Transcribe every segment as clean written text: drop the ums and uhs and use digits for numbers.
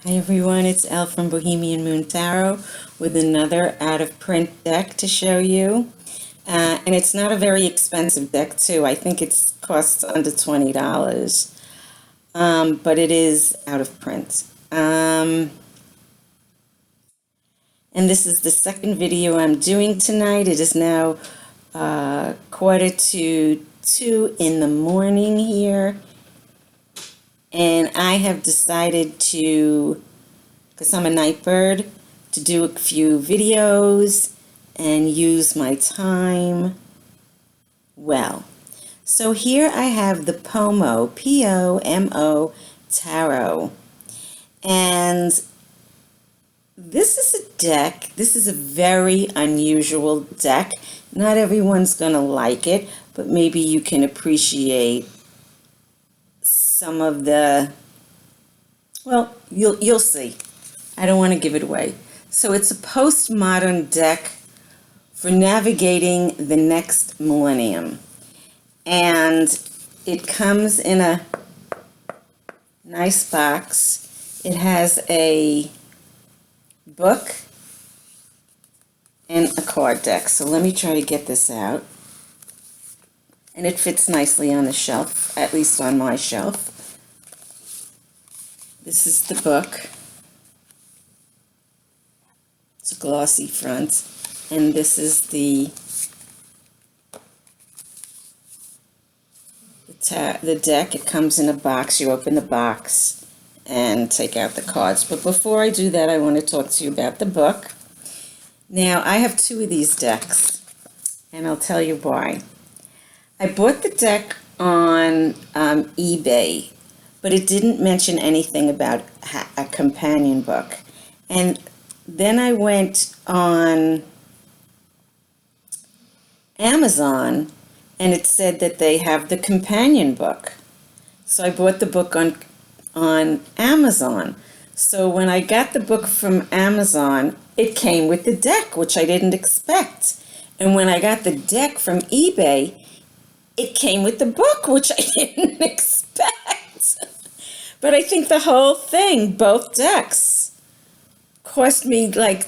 Hi everyone, it's Elle from Bohemian Moon Tarot with another out-of-print deck to show you. And it's not a very expensive deck too. I think it costs under $20, but it is out of print. And this is the second video I'm doing tonight. It is now 1:45 in the morning here. And I have decided to, because I'm a night bird, to do a few videos and use my time well. So here I have the Pomo, P-O-M-O Tarot. And this is a deck, this is a very unusual deck. Not everyone's going to like it, but maybe you can appreciate some of the, well, you'll see. I don't want to give it away. So it's a postmodern deck for navigating the next millennium. And it comes in a nice box. It has a book and a card deck. So let me try to get this out. And it fits nicely on the shelf, at least on my shelf. This is the book. It's a glossy front. And this is the deck. It comes in a box. You open the box and take out the cards. But before I do that, I want to talk to you about the book. Now, I have two of these decks, and I'll tell you why. I bought the deck on eBay, but it didn't mention anything about a companion book. And then I went on Amazon, and it said that they have the companion book. So I bought the book on Amazon. So when I got the book from Amazon, it came with the deck, which I didn't expect. And when I got the deck from eBay, it came with the book, which I didn't expect. But I think the whole thing, both decks, cost me like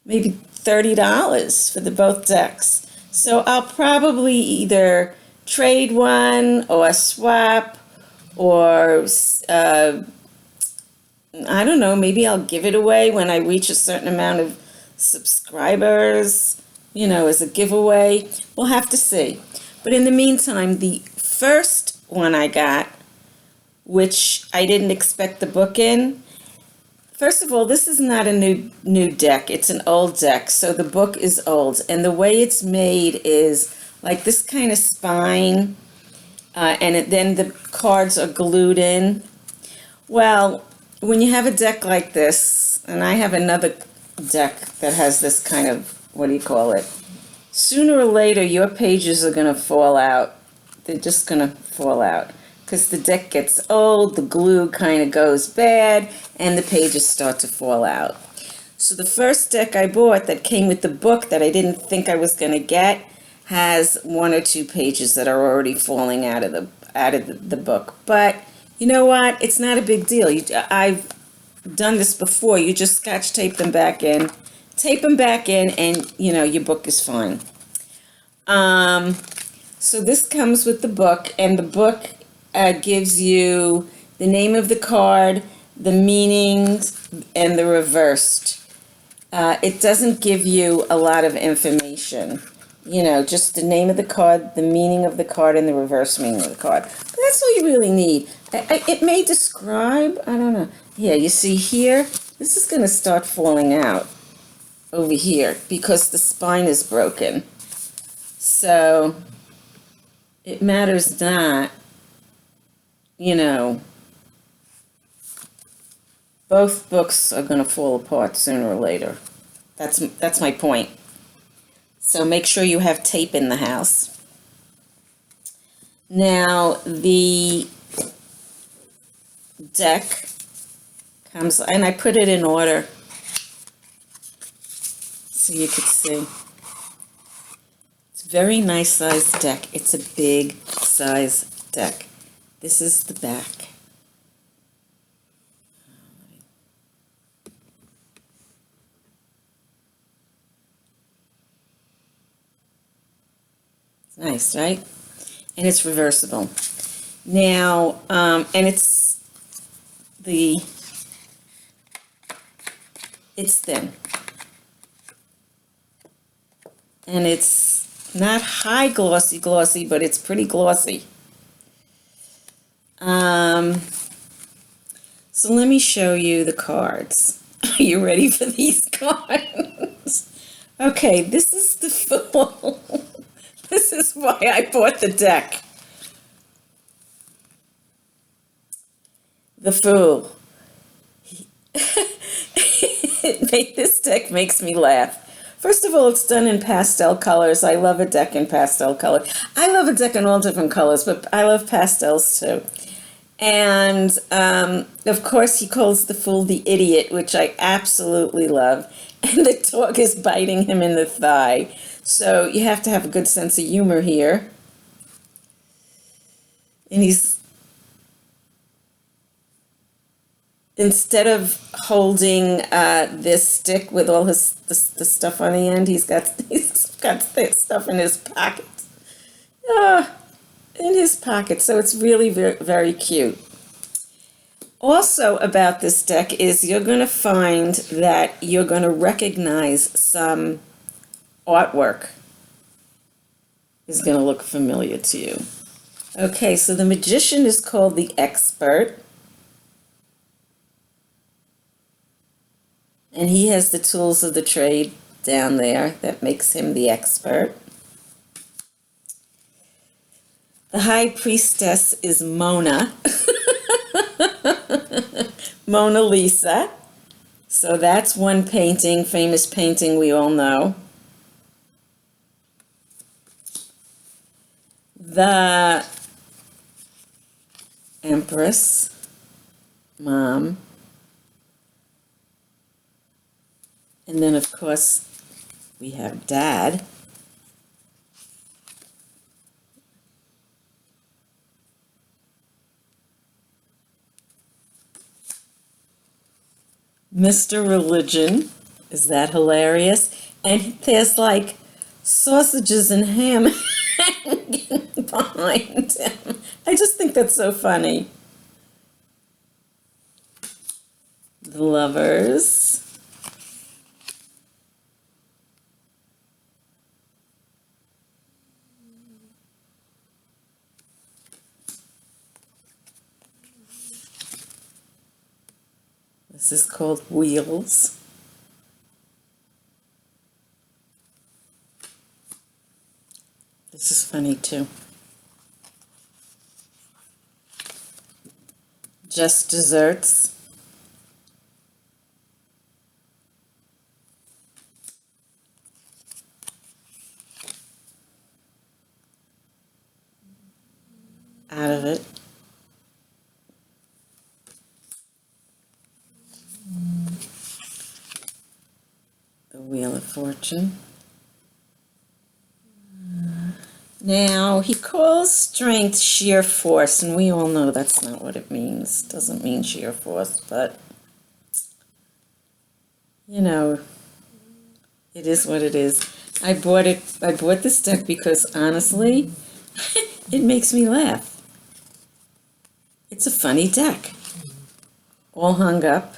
maybe $30 for the both decks. So I'll probably either trade one or swap, or I don't know, maybe I'll give it away when I reach a certain amount of subscribers, as a giveaway. We'll have to see. But in the meantime, the first one I got, which I didn't expect the book in, first of all, this is not a new deck. It's an old deck, so the book is old. And the way it's made is like this kind of spine, and then the cards are glued in. Well, when you have a deck like this, and I have another deck that has this kind of, sooner or later your pages are going to fall out. They're just going to fall out because the deck gets old, the glue kind of goes bad, and the pages start to fall out. So the first deck I bought that came with the book that I didn't think I was going to get has one or two pages that are already falling out of the book. But you know what? It's not a big deal. I've done this before. You just scotch tape them back in, and your book is fine. So this comes with the book, and the book gives you the name of the card, the meanings, and the reversed. It doesn't give you a lot of information. Just the name of the card, the meaning of the card, and the reverse meaning of the card. But that's all you really need. It may describe, I don't know. Yeah, you see here, this is going to start falling out over here because the spine is broken. So it matters not, both books are going to fall apart sooner or later. That's my point. So make sure you have tape in the house. Now, the deck comes, and I put it in order so you could see. It's a very nice sized deck. It's a big size deck. This is the back. Nice, right? And it's reversible. Now, and it's thin. And it's not high glossy, but it's pretty glossy. So let me show you the cards. Are you ready for these cards? Okay, this is the Fool. This is why I bought the deck. The Fool. This deck makes me laugh. First of all, it's done in pastel colors. I love a deck in pastel color. I love a deck in all different colors, but I love pastels too. And of course, he calls the Fool the idiot, which I absolutely love. And the dog is biting him in the thigh. So you have to have a good sense of humor here. And instead of holding this stick with all the stuff on the end, he's got this stuff in his pocket. In his pocket. So it's really very, very cute. Also about this deck is you're going to find that you're going to recognize some artwork is going to look familiar to you. Okay, so the Magician is called the Expert. And he has the tools of the trade down there that makes him the expert. The High Priestess is Mona. Mona Lisa. So that's one painting, famous painting we all know. The Empress, Mom. And then, of course, we have Dad. Mr. Religion. Is that hilarious? And there's like sausages and ham hanging behind him. I just think that's so funny. The Lovers. This is called Wheels. This is funny too. Just Desserts. Out of It. The Wheel of Fortune. Now, he calls strength sheer force, and we all know that's not what it means. It doesn't mean sheer force, but, you know, it is what it is. I bought this deck because, honestly, it makes me laugh. It's a funny deck. All hung up.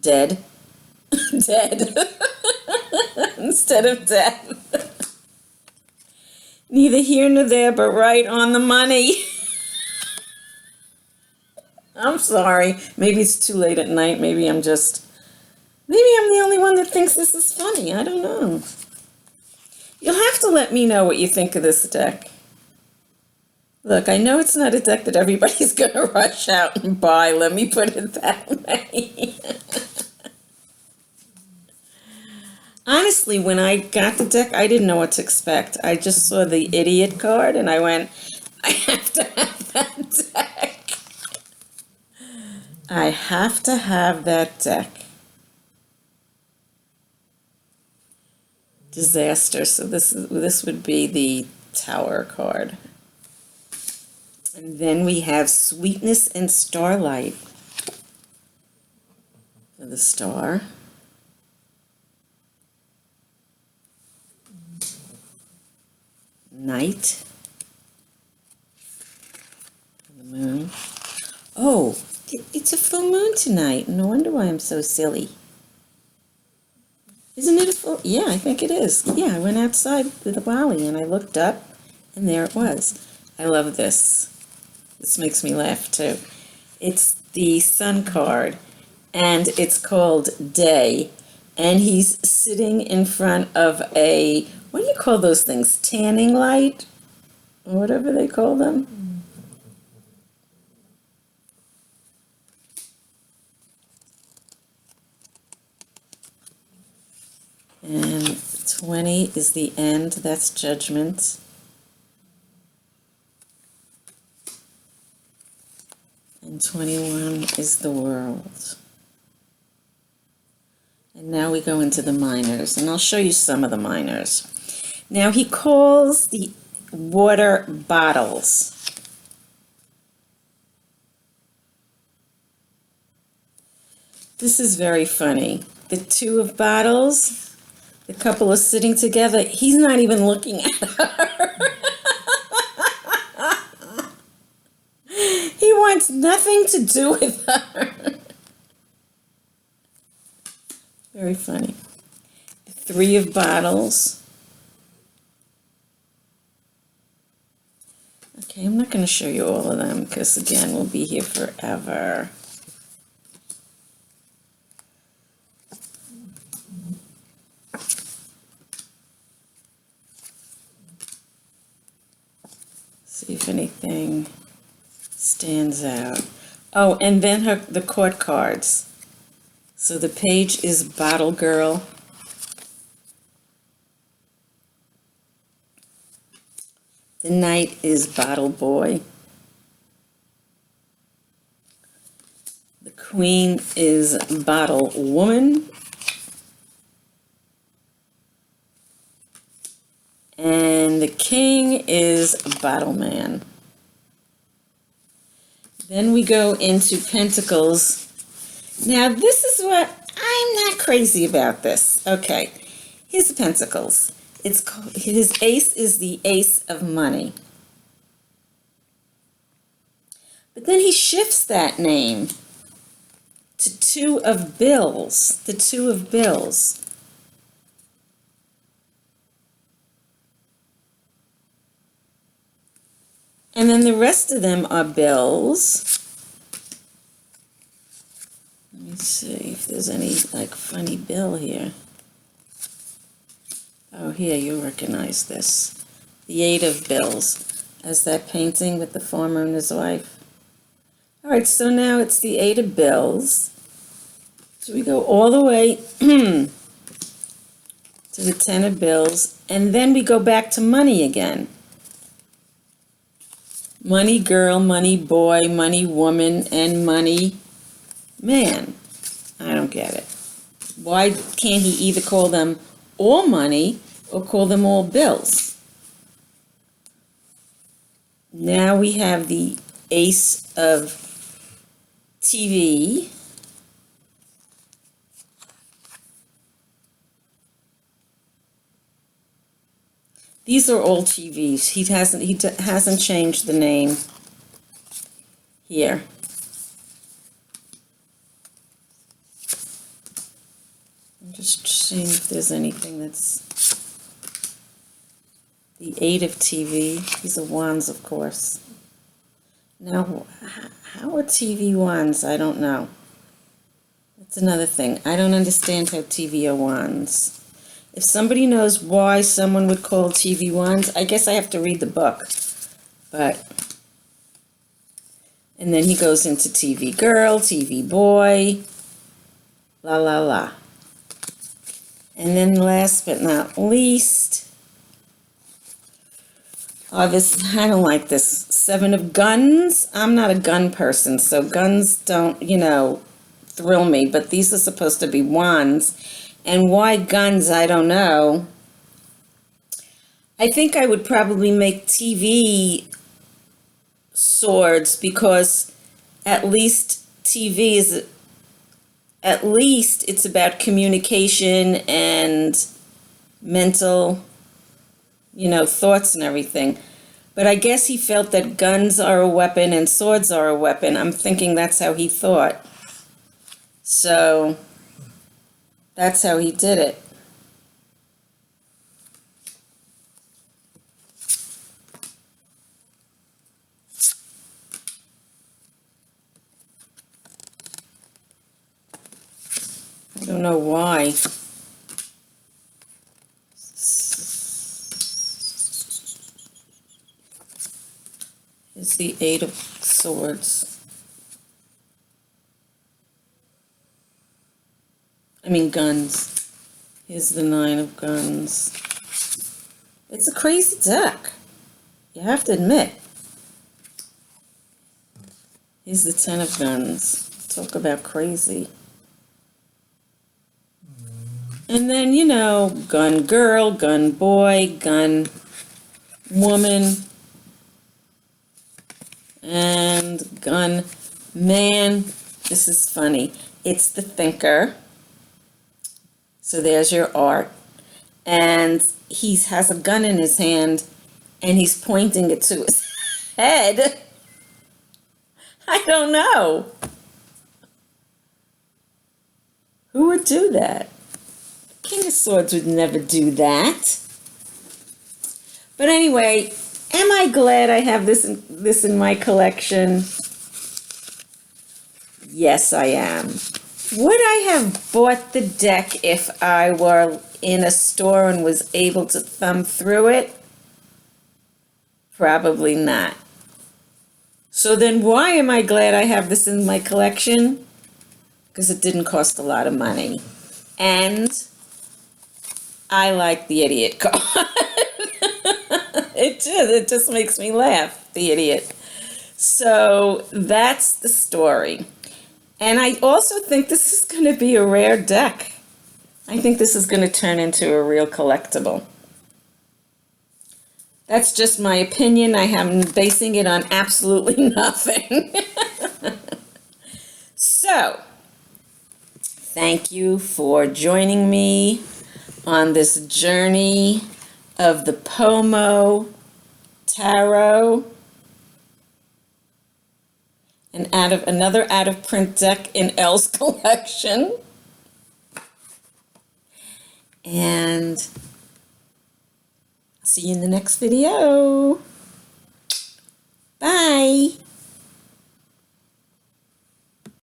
Dead. Dead. Instead of death. Neither here nor there, but right on the money. I'm sorry. Maybe it's too late at night. Maybe I'm the only one that thinks this is funny. I don't know. You'll have to let me know what you think of this deck. Look, I know it's not a deck that everybody's going to rush out and buy. Let me put it that way. Honestly, when I got the deck, I didn't know what to expect. I just saw the idiot card, and I went, I have to have that deck. I have to have that deck. Disaster. So this would be the Tower card. And then we have Sweetness and Starlight. star. Night. The moon. Oh, it's a full moon tonight. No wonder why I'm so silly. Isn't it a full? Yeah, I think it is. Yeah, I went outside with the Wally and I looked up and there it was. I love this. This makes me laugh too. It's the sun card and it's called Day. And he's sitting in front of a, what do you call those things? Tanning light? Or whatever they call them. And 20 is the end, that's judgment. And 21 is the world. And now we go into the minors, and I'll show you some of the minors. Now he calls the water bottles. This is very funny. The two of bottles, the couple are sitting together. He's not even looking at her. He wants nothing to do with her. Very funny. The three of bottles. Okay, I'm not going to show you all of them because, again, we'll be here forever. See if anything stands out. Oh, and then the court cards. So the page is Bottle Girl. The knight is Bottle Boy. The queen is Bottle Woman. And the king is Bottle Man. Then we go into Pentacles. Now, this is what I'm not crazy about this. Okay, here's the Pentacles. It's called, his ace is the Ace of Money. But then he shifts that name to Two of Bills, the Two of Bills. And then the rest of them are bills. Let me see if there's any like funny bill here. Oh, here, you recognize this. The Eight of Bills, as that painting with the farmer and his wife. All right, so now it's the Eight of Bills. So we go all the way to the Ten of Bills, and then we go back to money again. Money girl, money boy, money woman, and money man. I don't get it. Why can't he either call them all money or call them all bills? Now we have the Ace of TV. These are all TVs. He hasn't changed the name here. I'm just seeing if there's anything that's the Eight of TV. These are wands, of course. Now, how are TV wands? I don't know. That's another thing. I don't understand how TV are wands. If somebody knows why someone would call TV wands, I guess I have to read the book. But, and then he goes into TV girl, TV boy, la la la. And then last but not least, this, I don't like this, Seven of Guns. I'm not a gun person, so guns don't, thrill me, but these are supposed to be wands. And why guns, I don't know. I think I would probably make TV swords because at least TV is at least it's about communication and mental, thoughts and everything. But I guess he felt that guns are a weapon and swords are a weapon. I'm thinking that's how he thought. So that's how he did it. I don't know why. Is the Eight of Swords. I mean guns. Here's the Nine of Guns. It's a crazy deck. You have to admit. Here's the Ten of Guns. Talk about crazy. And then, gun girl, gun boy, gun woman, and gun man. This is funny. It's the thinker. So there's your art. And he has a gun in his hand, and he's pointing it to his head. I don't know. Who would do that? King of Swords would never do that. But anyway, am I glad I have this in my collection? Yes, I am. Would I have bought the deck if I were in a store and was able to thumb through it? Probably not. So then why am I glad I have this in my collection? Because it didn't cost a lot of money. And I like the idiot card. It just makes me laugh, the idiot. So that's the story. And I also think this is going to be a rare deck. I think this is going to turn into a real collectible. That's just my opinion. I am basing it on absolutely nothing. So, thank you for joining me on this journey of the Pomo Tarot, and another out-of-print deck in Elle's collection. And I'll see you in the next video.